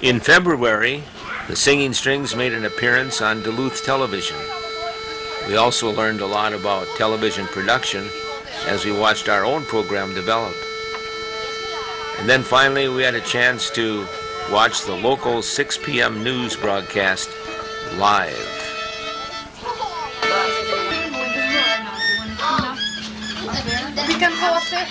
In February, the Singing Strings made an appearance on Duluth Television. We also learned a lot about television production as we watched our own program develop. And then finally we had a chance to watch the local 6 p.m. news broadcast live. Vi kan få det.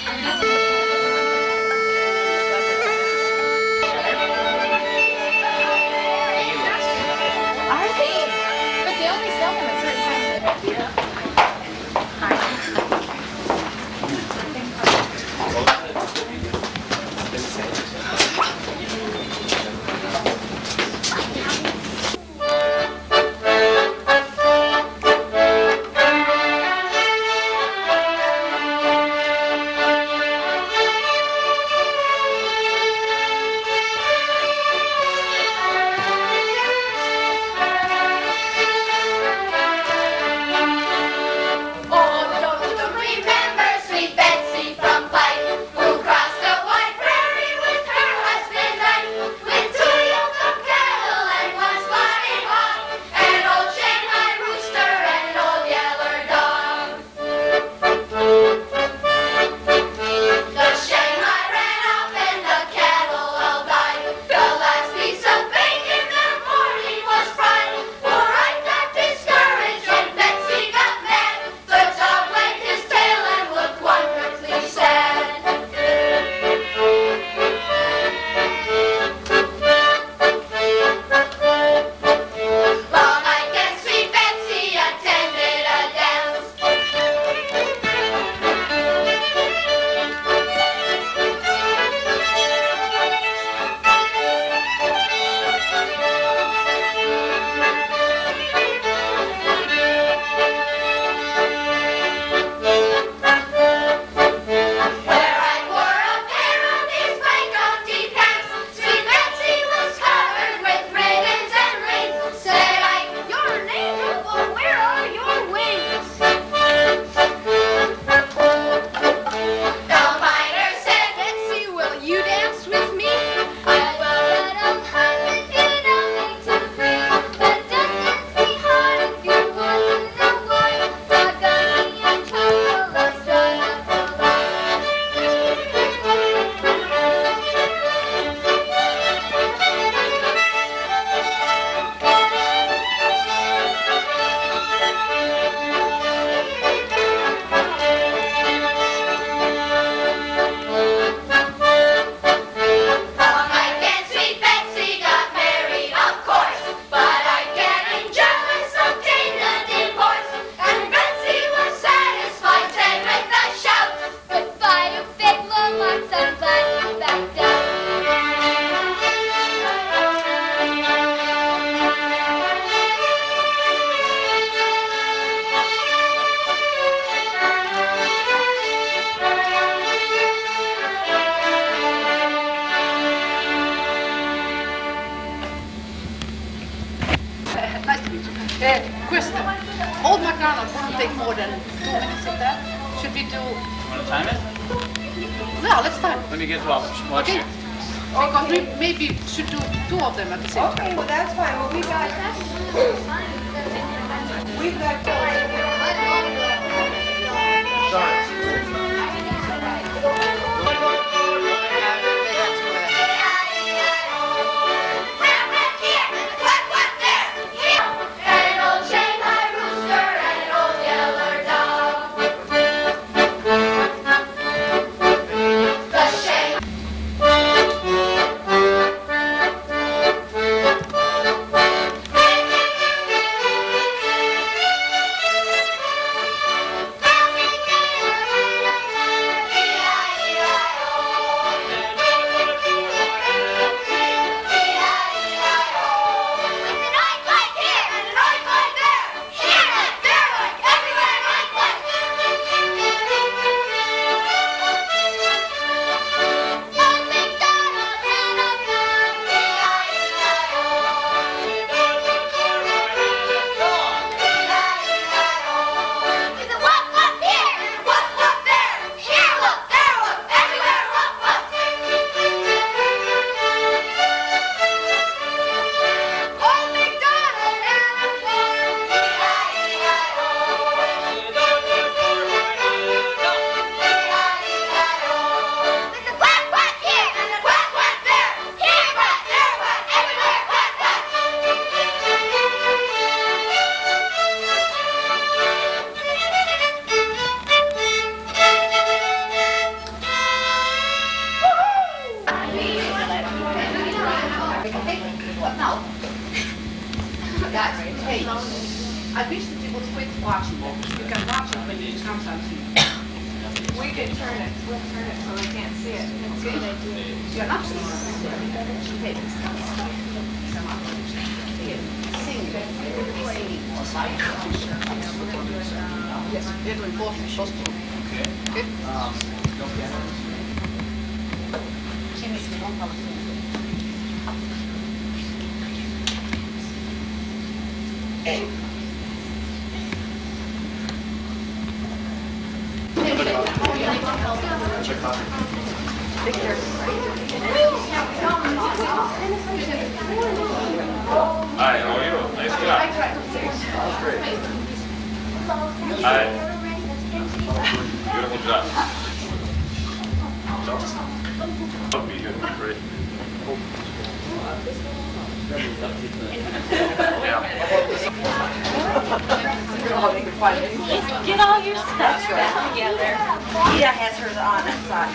Question. Old MacDonald wouldn't take more than 2 minutes of that. Should we do... Want to time it? No, let's time. Let me get 12. Watch Okay. here. Because we maybe should do 2 of them at the same time. Okay, well that's fine. Well, we've got Hey, I wish that you would quit watching it. You can watch it when it comes on TV. We can turn it, we'll turn it so they can't see it. Okay? You're not seeing it. Hey, sing. Yes, we're doing both those two. Okay. Okay? No pianos. Jimmy's the one color. Hi, how are you? Nice job. Hi. Beautiful job. That'll be good. Great. Get all your stuff back together. Mia has hers on inside.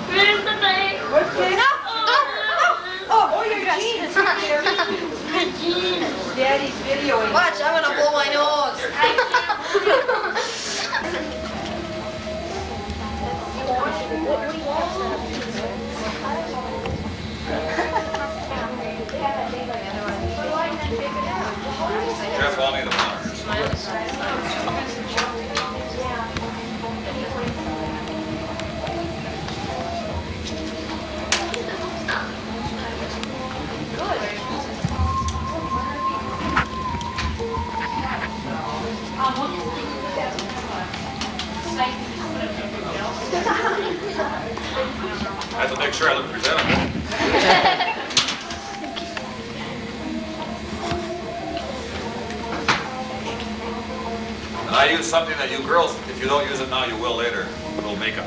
Where's the bag? What's this? Oh, your jeans. Daddy's videoing. Watch, I'm gonna blow my nose. Careful, I'll need the monitors. I have to make sure I look presentable. And I use something that you girls, if you don't use it now, you will later. Little makeup.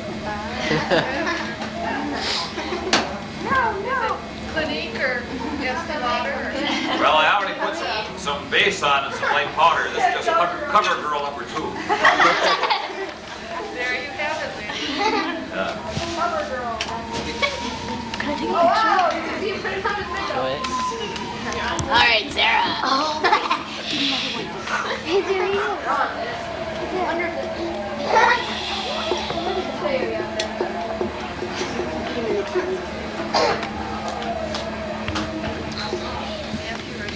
Clinique or Estee Lauder? Well, I already put some base on and some light powder. This is just cover girl number 2. There you have it, Lynn. Cover girl. Can I take a picture? Do it. All right, Sarah. Hey, there you go.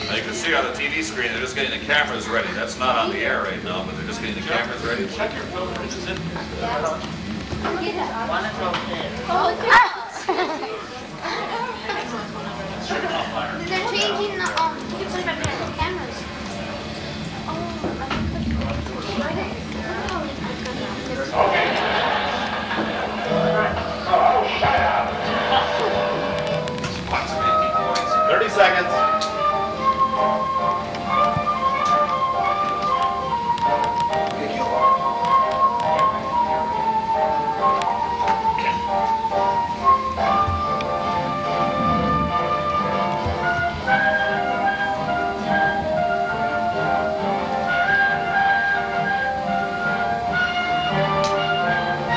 Now you can see on the TV screen, they're just getting the cameras ready. That's not on the air right now, but they're just getting the cameras ready. Check your filter. Is it? They're changing the cameras. Lots of 18 points. 30 seconds.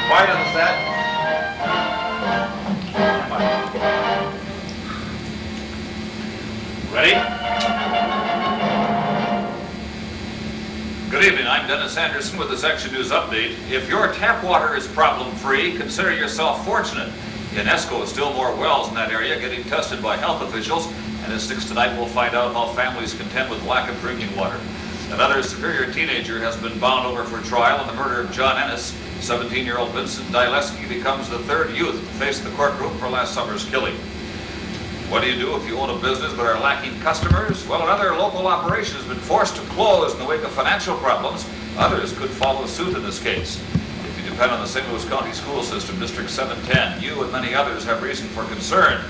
Quiet on the set. Ready? Good evening, I'm Dennis Anderson with the Section News Update. If your tap water is problem-free, consider yourself fortunate. UNESCO is still more wells in that area getting tested by health officials, and at 6 tonight we'll find out how families contend with lack of drinking water. Another Superior teenager has been bound over for trial in the murder of John Ennis. 17-year-old Vincent Dileski becomes the third youth to face the courtroom for last summer's killing. What do you do if you own a business but are lacking customers? Well, another local operation has been forced to close in the wake of financial problems. Others could follow suit in this case. If you depend on the St. Louis County School System, District 710, you and many others have reason for concern.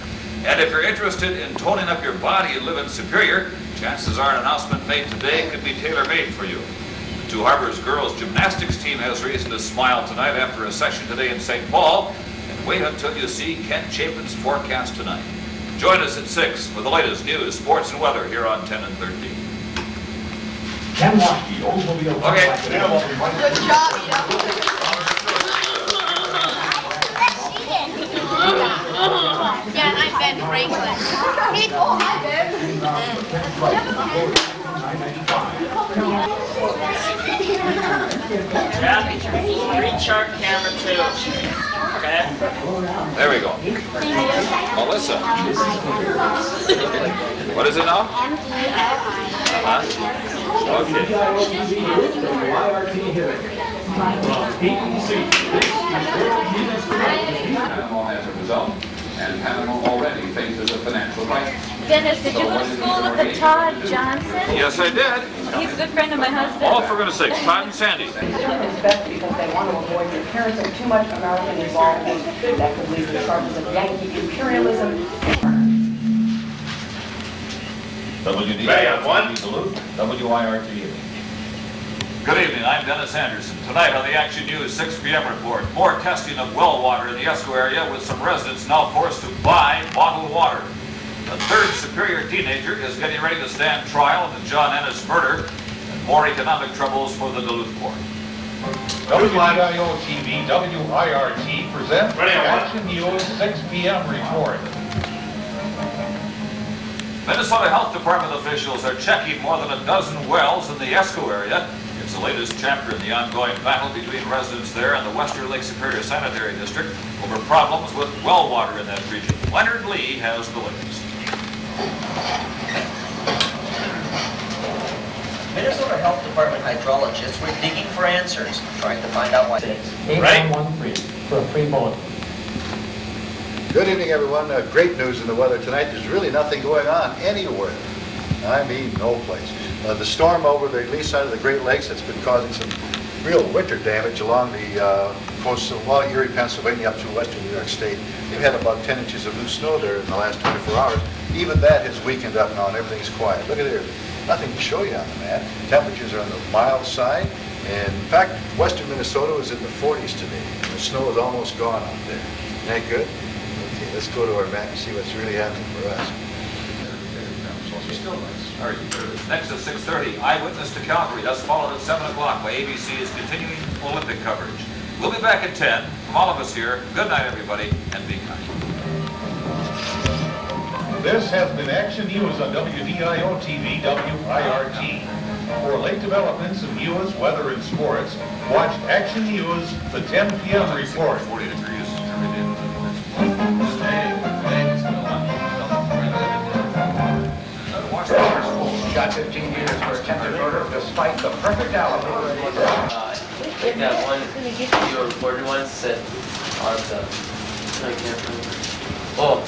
And if you're interested in toning up your body and live in Superior, chances are an announcement made today could be tailor-made for you. The Two Harbors girls gymnastics team has reason to smile tonight after a session today in St. Paul. And wait until you see Ken Chapin's forecast tonight. Join us at 6 with the latest news, sports, and weather here on 10 and 13. Ken Washke, Oldsmobile. Okay. Good job, Ida. Yeah, and I'm Ben Franklin. Hey, oh, hi, Ben. Three-chart camera too. Okay? There we go. Melissa. What is it now? Okay. Panama as a result, and Panama already faces a financial crisis. Dennis, did you go to school with the Todd Johnson? Yes, I did. He's a good friend of my husband. Oh, for goodness sakes, Todd and Sandy. It's best because they want to avoid the appearance of too much American involvement that could lead to charges of Yankee imperialism. WDIOT Duluth, WIRT. Good evening, I'm Dennis Anderson. Tonight on the Action News 6 p.m. report, more testing of well water in the Esco area with some residents now forced to buy bottled water. A third Superior teenager is getting ready to stand trial in the John Ennis murder, and more economic troubles for the Duluth port. WIO TV, WIRT present the Action News 6 p.m. report. Minnesota Health Department officials are checking more than a dozen wells in the Esco area. It's the latest chapter in the ongoing battle between residents there and the Western Lake Superior Sanitary District over problems with well water in that region. Leonard Lee has the latest. Minnesota Health Department hydrologists were digging for answers, trying to find out why. 8113 for a free bulletin. Good evening, everyone. Great news in the weather tonight. There's really nothing going on anywhere. I mean, no place. The storm over the lee side of the Great Lakes that's been causing some real winter damage along the coast of Erie, Pennsylvania, up to western New York State. They've had about 10 inches of new snow there in the last 24 hours. Even that has weakened up now and everything's quiet. Look at there. Nothing to show you on the map. Temperatures are on the mild side. And in fact, western Minnesota was in the 40s today. The snow is almost gone out there. Isn't that good? Okay, let's go to our map and see what's really happening for us. Next at 6:30, Eyewitness to Calgary. That's followed at 7 o'clock by ABC's continuing Olympic coverage. We'll be back at 10. From all of us here, good night, everybody, and be kind. This has been Action News on WDIO TV, WIRT. For late developments in news, weather, and sports, watch Action News, the 10 p.m. report. 40 degrees every day. Shot 15 meters for attempted murder despite the perfect alibi. That one you recorded once said on the, I can't remember. Oh,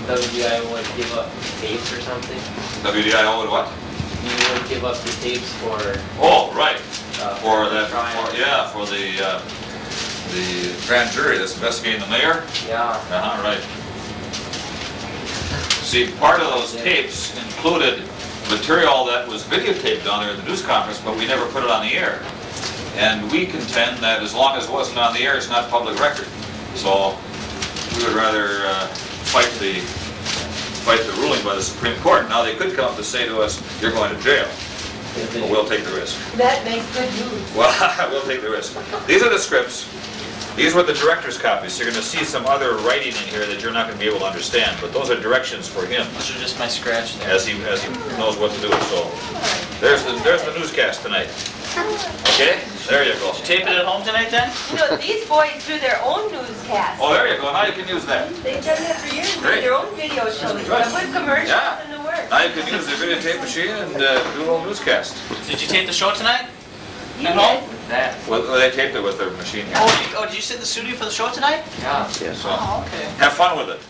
WDIO would give up tapes or something? WDIO would what? You would give up the tapes for... Oh, right. For the grand jury that's investigating the mayor? Yeah. Right. See, part of those tapes included material that was videotaped down there at the news conference, but we never put it on the air. And we contend that as long as it wasn't on the air, it's not public record. So we would rather fight the ruling by the Supreme Court. Now they could come up to say to us, "You're going to jail," but we'll take the risk. That makes good news. Well, we'll take the risk. These are the scripts. These were the director's copies. So you're going to see some other writing in here that you're not going to be able to understand, but those are directions for him. Those are just my scratch there. As he knows what to do. So there's the newscast tonight. Okay, there you go. Did you tape it at home tonight then? You know, these boys do their own newscasts. Oh, there you go. Now you can use that. They've done that for years. Great. Their own video shows. Good. With commercials Yeah. and the work. Now you can use the videotape machine and do a little newscast. Did you tape the show tonight? You At did. home? That. Well, they taped it with their machine here. Oh, did you sit in the studio for the show tonight? Yeah. So Oh, okay. have fun with it.